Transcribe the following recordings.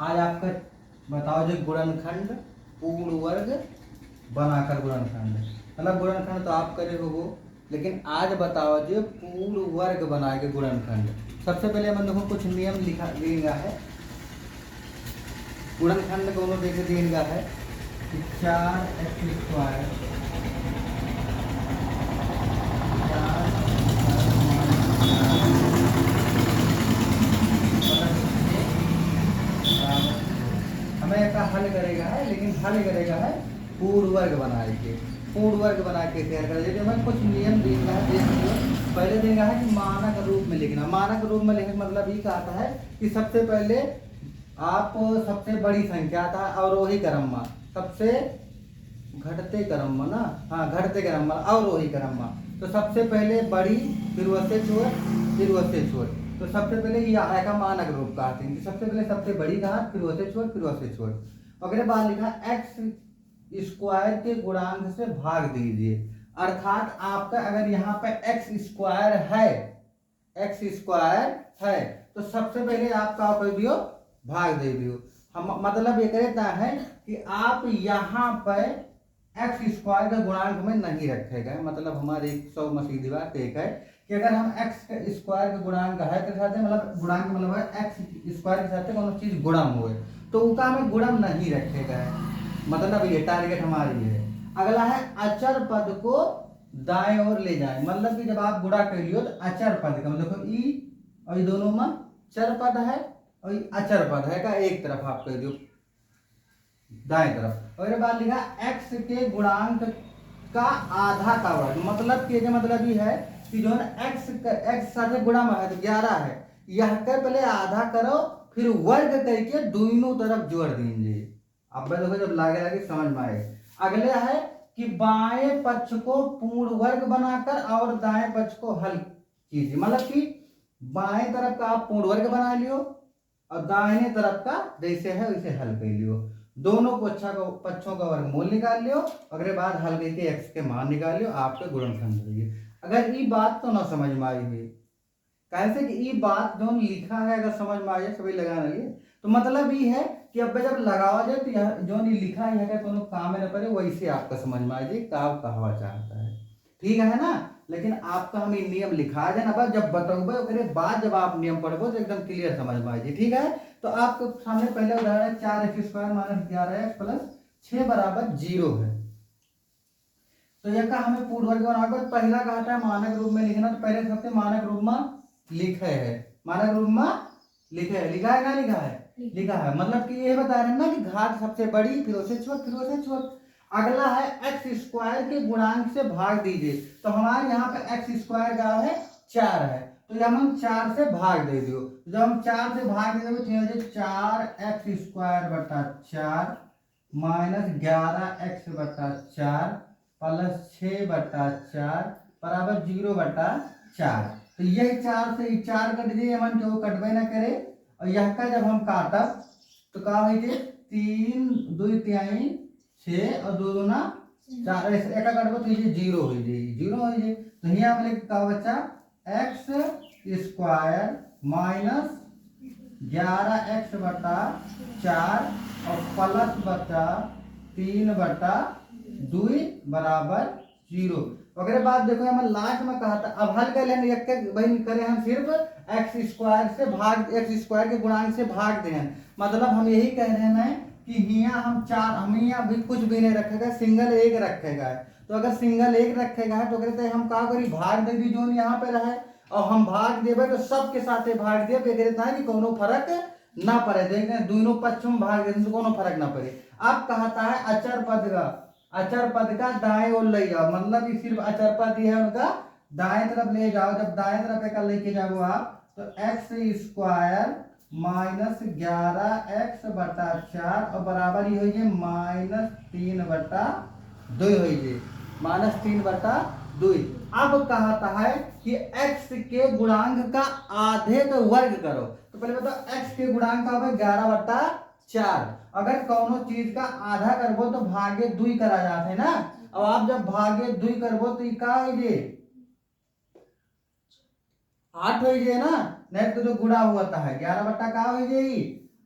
आज आपका बताओ जो गुणनखंड पूर्ण वर्ग बनाकर गुणनखंड, मतलब गुणनखंड तो आप करे हो, लेकिन आज बताओ जो पूर्ण वर्ग बना के गुणनखंड। सबसे पहले हम देखो कुछ नियम लिखा देगा है। गुणनखंड दोनों देखे देगा है कि 4x² हमें का हल करेगा है, लेकिन हल करेगा है पूर्ण वर्ग बनाए के। पूर्ण वर्ग बना के तैयार कर देते हमें कुछ नियम देगा है। देख पहले देगा है कि मानक रूप में लिखना। मानक रूप में लिखने मतलब ये कहता है कि सबसे पहले आप सबसे बड़ी संख्या था अवरोही क्रम में, सबसे घटते क्रम में ना, हाँ घटते क्रम में अवरोही क्रम में, तो सबसे पहले बड़ी फिर वसे छोड़ फिर वसे छोड़। तो सबसे पहले ये आएगा मानक रूप कहते हैं कि सबसे पहले सबसे बड़ी घात फिर वसे छोड़ फिर वसे छोड़। अगले बार लिखा x² के गुणांक से भाग दीजिए। अर्थात आपका अगर यहाँ पे x² है, x² है तो सबसे पहले आप क्या कर दियो, भाग दे दियो। हम मतलब ये कहता है कि आप यहाँ पर x² का गुणांक में नहीं रखेगा। मतलब हमारे 100 सीधी बात एक है कि अगर हम x² का गुणांक है के साथ मतलब गुणांक मतलब है x² के साथ कोनो चीज गुणम हुए तो उनका हमें गुणम नहीं रखेगा है। मतलब ये टारगेट हमारी है। अगला है अचर पद को दाएं ओर ले जाए। मतलब कि जब आप गुणा कर लियो तो अचर पद का मतलब देखो ई और ये दोनों में चर पद है और ये अचर पद है का एक तरफ आप कर दियो दाएं तरफ। और बाद लिखा x के गुणांक का आधा का वर्ग। मतलब कि मतलब ये है कि जो x साथ गुणा में है तो 11 है, यह के पहले आधा करो फिर वर्ग करके दोनों तरफ जोड़ दीजिए। अब देखो जब लागे लागे समझ में आए। अगले है कि बाएं पक्ष को पूर्ण वर्ग बनाकर और दाएं पक्ष को हल कीजिए। मतलब कि बाएं तरफ का आप पूर्ण वर्ग बना लियो और दाहिने तरफ का जैसे है वैसे हल कर लियो। दोनों पक्षों का वर्गमूल निकाल लियो, अगले बाद हल करके x के मान निकाल लियो, आपके गुणनखंड होगी। अगर ये बात तो ना समझ में आई हुई कैसे कि ये बात जो लिखा है अगर समझ में आ जाए सभी लगाना लिए तो मतलब ये है कि अब जब लगावा जाए तो जो नहीं लिखा है क्या कोनो काम में न पड़े वैसे आपका समझ में आ जाए काव कहवा चाहता है। ठीक है ना। लेकिन आपका हम ये नियम लिखा जाए ना जब बताओगे उसके बाद जब आप नियम पढ़ोगे तो एकदम क्लियर समझ में आ जाए। ठीक है। तो आपके सामने पहले उदाहरण है 4x² - 11x + 6 = 0 है। तो यह का हमें पूर्ण वर्ग बनाकर पहला कहा था मानक रूप में लिखना। तो पहले सबसे मानक रूप में लिखे है, मानक रूप में लिखे है, लिखा है ना लिखा है लिखा है। मतलब कि ये बता रहे हैं ना कि घात सबसे बड़ी फिर उसे छोड़ फिर उसे छोड़। अगला है x² के गुणांक से भाग दीजिए। तो हमारे यहाँ पे x² का है 4 है तो जब हम 4 से भाग दे दियो, जब हम 4 से भाग दे देंगे 4x² - 4 - 11x/4 + 6/4 = 0/4। तो यही 4 से 4 कट दिए मन जो कटबे ना करे। और यह का जब हम काटब तो का हो जे 3 2 3 6 और 2 दूना 4 एक कटबो तो ये 0 हो जाए 0 हो जाए। तो यहाँ पे का बच्चा x² - 11x/4 और +/3/2 = 0। अगले बात देखो हम लास्ट में कहा था अब हल कर लेंगे वही करे हम सिर्फ x² से भाग x² के गुणांक से भाग दें। मतलब हम यही कह रहे हैं कि यहाँ हम 4 हम यहाँ भी कुछ भी नहीं रखेगा, सिंगल एक रखेगा। तो अगर सिंगल एक रखेगा है तो कहते हम का करी भाग दे दी जो यहाँ पे रहे और हम भाग देवे तो सबके साथ भाग दे कहता है कि कोनो फर्क ना पड़े। देखते हैं दोनों पक्षों में भाग देने से कोनो फर्क ना पड़े। अब कहता है अचर पद का दाएं ओर ले जाओ। मतलब कि सिर्फ अचर पद ही है उनका दाएं तरफ ले जाओ। जब दाएं तरफ एक लेके जाओ आप तो x² - 11x/4 और बराबर ही होइए -3/2 होइए -3/2। अब कहता है कि x के गुणांक का आधे का वर्ग करो। तो पहले बताओ x के गुणांक का 11/4। अगर कोनो चीज का आधा करबो तो भागे 2 करा जाते है ना। और आप जब भागे 2 करबो तो का होइए 8 हो जाए ना। नहीं तो जो गुणा हुआ था 11 बट्टा का हो जाए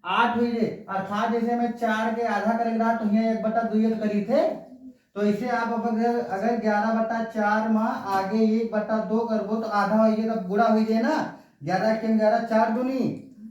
8 हुई जे, अर्थात जैसे मैं 4 के आधा करेंगे तो यहाँ 1/2 करी थे, तो इसे आप अगर 11/4 में आगे 1/2 करबो तो आधा हो जाए, तब गुणा हो जाए ना, 11 के 11 4 दूनी,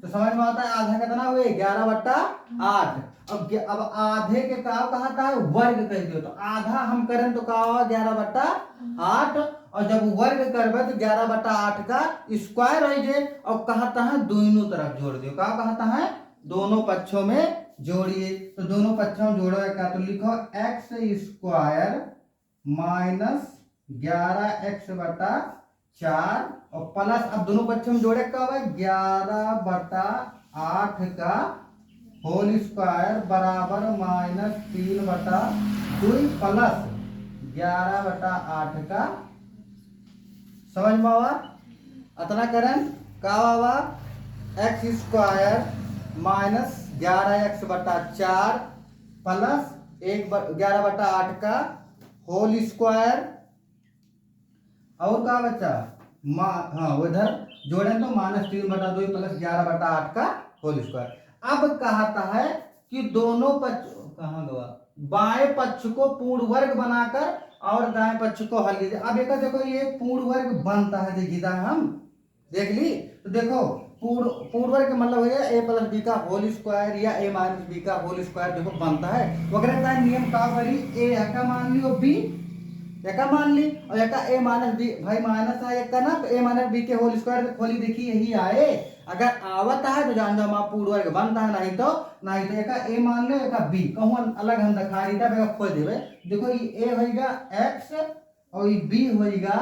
तो समझ में आता है आधा कितना हुए 11/8। अब आधे के का कहता है वर्ग कह दियो, तो आधा हम करें तो का होगा 11/8, और जब वर्ग करबे तो 11/8 का स्क्वायर हो जाए, और कहता है दोनों तरफ जोड़ दियो, का कहता है दोनों पक्षों में जोड़िए, तो दोनों पक्षों में जोड़ो का, तो लिखो x² माइनस 11x/4 और प्लस, अब दोनों पक्षों में जोड़े का होगा 11/8 का होल स्क्वायर बराबर -3/2 प्लस 11/8 का, समझ में आवा अतना करें का आवा x² माइनस 11x/4 प्लस 11/8 का होल स्क्वायर, और का बच्चा हाँ उधर जोड़ें तो -3/2 प्लस 11/8 का होल स्क्वायर। अब कहता है कि दोनों पक्ष कहाँ गवा, बाएं पक्ष को पूर्ण वर्ग बनाकर और दाएं पक्ष को हल कीजिए। अब एक देखो ये पूर्ण वर्ग बनता है, देखिए हम देख ली, तो देखो पूर्ण वर्ग का मतलब है a + b का होल स्क्वायर या a - b का होल स्क्वायर देखो बनता है, वगैरह का नियम का करी a का मान लियो b का मान ली, और एक a - b भाई माइनस है एक का ना, तो a - b के होल स्क्वायर खोली देखिए यही आए, अगर आवत है तो जान जाओ पूर्ण वर्ग बनता है, नहीं तो एक a मान लो एक b कहूँ अलग हम दिखा रही था, खोल देवे, देखो ये a होगा x और ये b होगा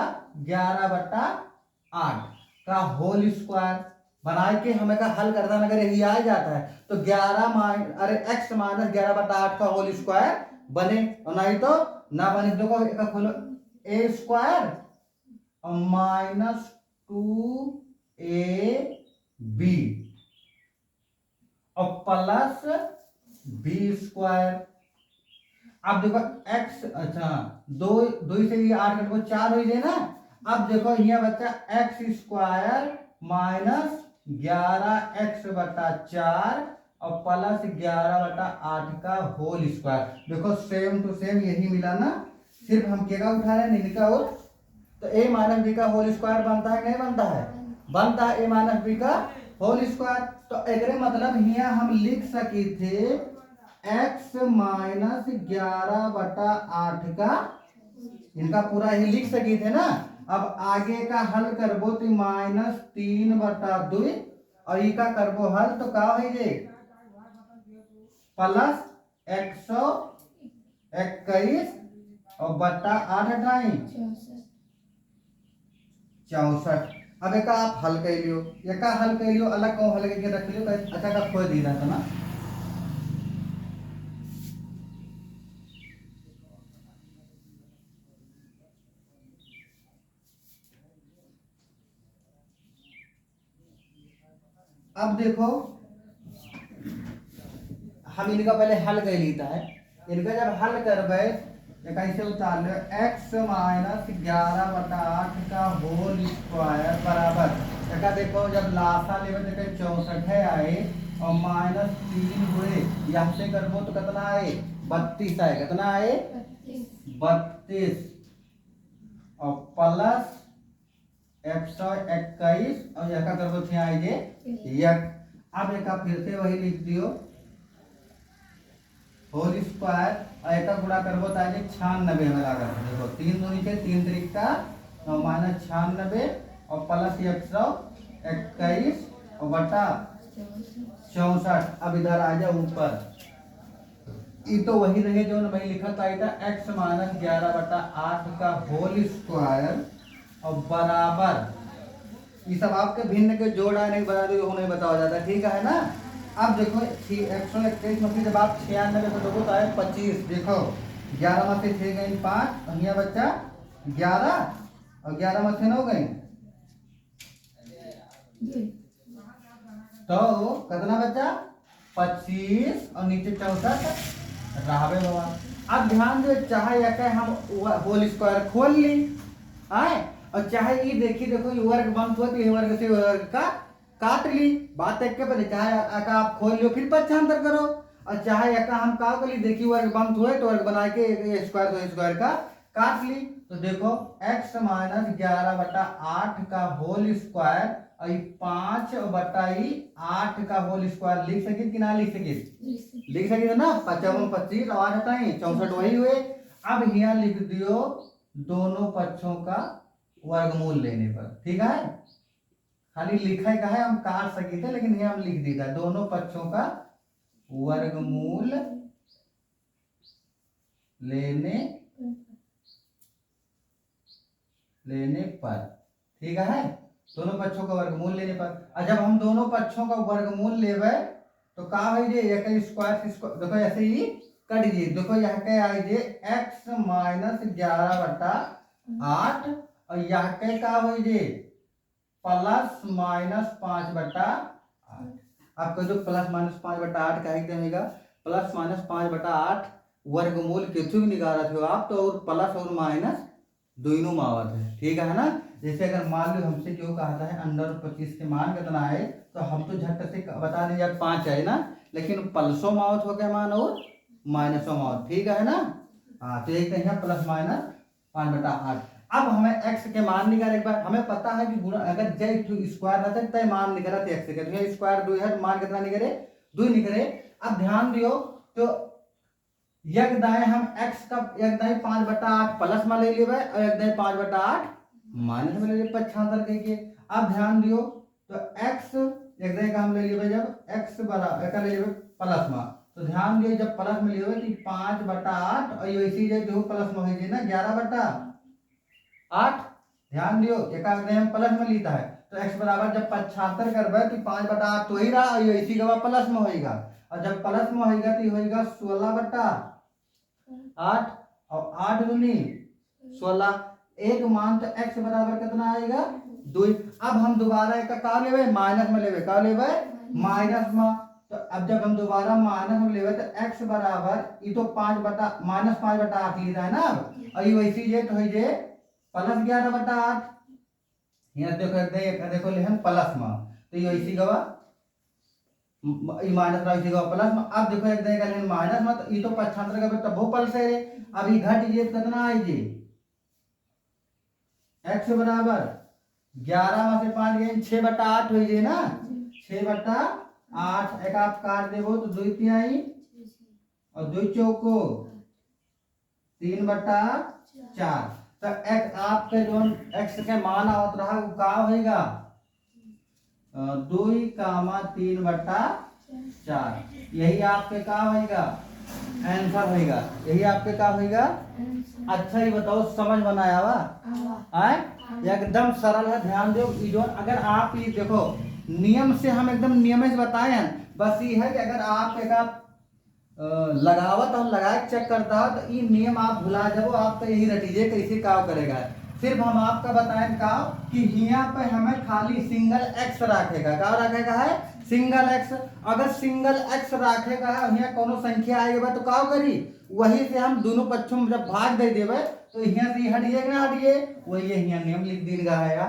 11/8 का होल स्क्वायर बना के हमें का हल करता है, अगर यही आ जाता है तो 11 x - 11/8 का होल स्क्वायर बने, और नहीं तो ना बने, देखो एक खोलो a² और -2ab और प्लस b²। अब देखो x, अच्छा दो से ये 8 कटो 4 हो जाए ना, अब देखो यहाँ बच्चा x² माइनस 11x/4 और प्लस 11/8 का होल स्क्वायर, देखो सेम टू सेम यही मिला ना, सिर्फ हम क्या उठा रहे हैं इनका, और तो a - b का होल स्क्वायर बनता है नहीं बनता है, बनता है a - b का होल स्क्वायर, तो एक मतलब यहाँ हम लिख सकी थे x - 11/8 का, इनका पूरा ही लिख सकी थे ना। अब आगे का हल करबो तो -3/2 और ई का करबो हल तो का हो जाए प्लस 121 और बटा 8 = 64। अब एक आप हल कर लियो, एक हल कर लियो, अलग को हल करके रख लियो, अच्छा का खोज दी था ना। अब देखो हम इनका पहले हल कर लेता है, इनका जब हल करबे कैसे उतार लो x - 11/8 का होल स्क्वायर बराबर, देखो जब लासा लेवे तो 64 आए और -3 हुए, यहाँ से करबो तो कितना आए 32 आए, कितना आए 32 और प्लस 121 और यह का करबो थे आए ये, अब एक फिर से वही लिख दियो होल स्क्वायर और एक गुणा करबो तो आएगा 96 में लगा, देखो 3 2 नीचे 3 3 का और -96 और प्लस 121 और बटा 64। अब इधर आ जाओ ऊपर, ये तो वही रहे जो मैं लिखा था x - 11/8 का होल स्क्वायर और बराबर, ये सब आपके भिन्न के जोड़ा नहीं बता दो नहीं बताया जाता, ठीक है ना। अब देखो 121 में से जब आप 96 को देखो तो आए 25, देखो 11 में से 6 गई 5 और यहाँ बच्चा 11 और 11 में से 9 गई, तो कितना बच्चा 25 और नीचे 64 रहावे बाबा। अब ध्यान दो, चाहे या हम होल स्क्वायर खोल ली आए, और चाहे ये देखिए देखो ये वर्ग बंद हुआ तो ये वर्ग से वर्ग का काट ली बात एक के पहले, चाहे एका आप खोल लियो फिर पक्षांतर करो, और चाहे एका हम का कर ली देखिए वर्ग बंद हुए तो वर्ग बना के स्क्वायर तो स्क्वायर का काट ली। तो देखो x माइनस 11/8 का होल स्क्वायर और 5/8 का होल स्क्वायर लिख सके कि ना लिख सके, लिख सके ना। 55 25 आवाज हटाई 64 वही हुए। अब यहाँ लिख दियो दोनों पक्षों का वर्गमूल लेने पर, ठीक है। खाली लिखा का है हम काट सके थे लेकिन यहाँ हम लिख दिया दोनों पक्षों का वर्गमूल लेने पर, ठीक है। दोनों पक्षों का वर्गमूल लेने पर, और जब हम दोनों पक्षों का वर्गमूल लेवे तो का हो जे एक स्क्वायर देखो ऐसे ही कट जी। देखो यहाँ के आई जे x माइनस 11/8 और यहाँ के का हो जे प्लस माइनस 5/8। आपको जो प्लस माइनस 5/8 का देगा प्लस माइनस 5/8 वर्गमूल कितु निकाला थे आप तो, और प्लस और माइनस दोनों मावत है, ठीक है ना। जैसे अगर मान लो हमसे क्यों कहा है अंडर 25 के मान कितना है तो हम तो झट से बता दें यार 5 है ना, लेकिन प्लसों मावत हो गया मान और माइनसों मावत, ठीक है ना। हाँ तो एक है प्लस माइनस 5/8। अब हमें x के मान निकाले, एक बार हमें पता है कि गुणा अगर जय स्क्वायर रहता है तो मान निकला थे x के, स्क्वायर 2 है मान कितना निकले 2 निकले। अब ध्यान दियो तो एक दाएं हम x का एक दाएं 5/8 प्लस में ले लेवे और एक दाएं 5/8 माइनस में ले ले पक्षांतर करके। अब ध्यान दियो तो x एक दाएं का हम ले लेवे जब x बराबर एक ले लेवे प्लस में, तो ध्यान दियो जब प्लस में लेवे कि 5/8 और ये इसी जगह जो प्लस में होगी ना 11/8। ध्यान दियो एक हम प्लस में लेता है तो x बराबर जब पक्षांतर करबे तो 5/8 तो ही रहा और ये इसी का प्लस में होएगा, और जब प्लस में होएगा तो होएगा 16/8 और 8 दूनी 16 एक मान तो x बराबर कितना आएगा 2। अब हम दोबारा एक का लेवे माइनस में लेवे, का लेवे माइनस में, तो अब जब हम दोबारा माइनस में लेवे तो x बराबर ये तो 5/-8 लिखा है ना, और ये वैसी जे तो है जे प्लस 11/8। यहाँ देखो लेहन प्लस में तो ये वैसी गवा माइनस प्लस में। अब देखो एक देगा लेकिन माइनस में तो ये तो पक्षांतर का तब वो प्लस है। अब ये घट ये कितना आई जी x बराबर 11 में से 5 गए 6/8 हो जाए ना, 6/8 एक आप काट देवो तो 2 तिहाई और 2 चौको 3/4। तो x आपके जो x के मान आवत रहा वो का होएगा 2, 3/4। यही आपके का होएगा आंसर होएगा, यही आपके का होएगा। अच्छा ही बताओ समझ में आया वा आए एकदम सरल है। ध्यान दो जो अगर आप ये देखो नियम से हम एकदम नियम से बताए हैं, बस ये है कि अगर आप एक लगावत और लगा के चेक करता हो तो ये नियम आप भुला जाओ, आपका यही रटीजे कैसे काम करेगा। सिर्फ हम आपका बताएं का कि यहाँ पे हमें खाली सिंगल x रखेगा, क्या रखेगा है सिंगल x। अगर सिंगल x रखेगा है यहाँ कोनो संख्या आएगा तो क्या करी वही से हम दोनों पक्षों में जब भाग दे देवे तो यहाँ से हटिए ना हटिए वही यहाँ नियम लिख दी है।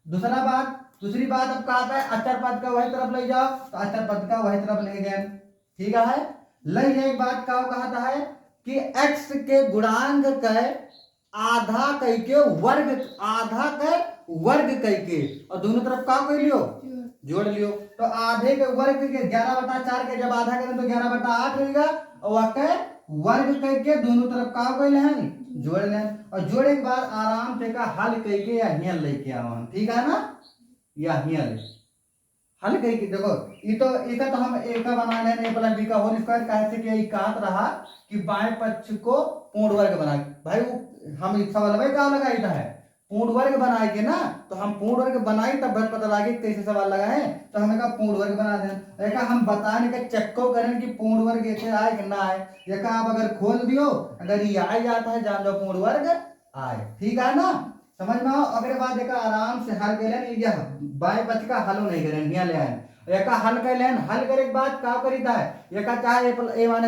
दूसरी बात अब कहा है अचर पद का वही तरफ ले जाओ तो अचर पद का वही तरफ ले गए, ठीक है। लई एक बात का कहता है कि x के गुणांक के आधा कह के वर्ग आधा के वर्ग कह के और दोनों तरफ का कर लियो जोड़ लियो। तो आधे के वर्ग के 11/4 के जब आधा करें तो 11/8 होगा और वाके वर्ग कह के दोनों तरफ का कर लें जोड़ लें, और जोड़े के बाद आराम से का हल कह के या हियर लेके आवन, ठीक है ना। या हियर हल कह के देखो ये तो हम एक का बना लें a + b का होल स्क्वायर कैसे कि ये कहत रहा कि बाएं पक्ष को पूर्ण वर्ग बना भाई वो हम इस सवाल में क्या लगाई है पूर्ण वर्ग बनाए के ना, तो हम पूर्ण वर्ग बनाई तब पता लगे कैसे सवाल लगाए तो हमें कहा पूर्ण वर्ग बना दें। एक हम बताने का चेको करें कि पूर्ण वर्ग ऐसे आए कि ना आए, एक आप अगर खोल दियो अगर ये आ जाता है जान जाओ पूर्ण वर्ग आए, ठीक है ना समझ में आओ। अगले बात देखा आराम से हल कर लें बाएं पक्ष का हल नहीं करें यहाँ ले आए एक हल कर लें, हल करे के बाद क्या करीता है एक चाहे a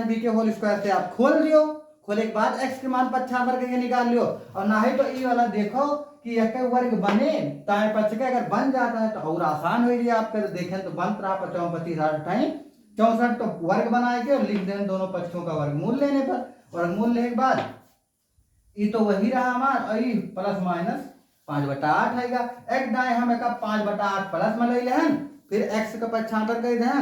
- b के होल स्क्वायर से आप खोल दियो, खोले के बाद x के मान पक्षांतर करके निकाल लियो, और ना ही तो ये वाला देखो कि एक वर्ग बने ताए पच के अगर बन जाता है तो और आसान हो गया आपके देखें तो बनत रहा 55 25 64 तो वर्ग बनाए के और लिख दें दोनों पक्षों का वर्गमूल लेने पर। वर्गमूल लेने के बाद ये तो वही रहा हमारा और ये प्लस माइनस 5/8 आएगा। एक दाएं हम एक 5/8 प्लस में ले लें फिर एक्स का पक्षांतर कर दें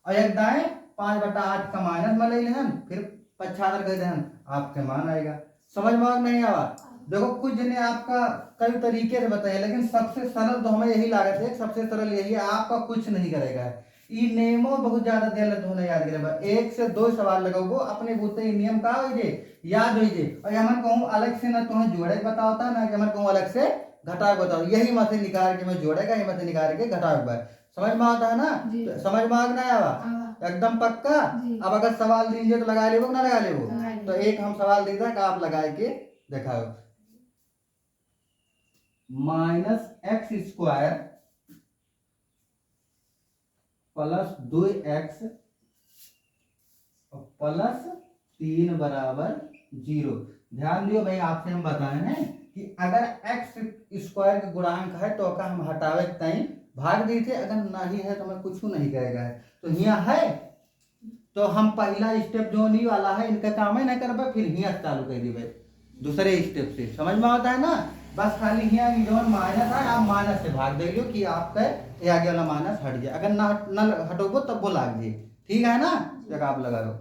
और एक दाएं 5/8 का माइनस में ले लें फिर पक्षांतर कर दें आपके मान आएगा। समझ में नहीं आवा। देखो कुछ ने आपका कई तरीके से बताया लेकिन सबसे सरल तो हमें यही लागत है, सबसे सरल यही है, आपका कुछ नहीं करेगा। ये नियमों बहुत ज्यादा गलत होने याद करेगा। 1 से 2 सवाल लगाओ अपने बूते ये नियम का हो याद हो और हमन कहूँ अलग से ना तुम्हें जोड़े बताओ था ना कि हमन कहूँ अलग से घटा बताओ, यही मत निकाल के मैं जोड़ेगा यही मत निकाल के घटा। समझ में आता है ना? तो समझ में आ आवा एकदम पक्का। अब अगर सवाल दीजिए तो लगा लेवो ना लगा लेवो? तो एक हम सवाल देता है आप लगा के दिखाओ। -x² प्लस 2x प्लस 3 बराबर 0। ध्यान दियो भाई आपसे हम बताए हैं कि अगर x² के गुणांक है तो का हम हटावे तई भाग दी थे, अगर नहीं है तो हमें कुछ नहीं करेगा है। तो यहाँ है तो हम पहला स्टेप जो नहीं वाला है इनका काम ही नहीं कर फिर यहाँ चालू कर दी दूसरे स्टेप से। समझ में आता है ना? बस खाली यहाँ जो माइनस है आप माइनस से भाग दे लो कि आपका ये आगे वाला माइनस हट गया। अगर ना हटोगे तब वो लाग जाए। ठीक है ना? जगह आप लगा लो।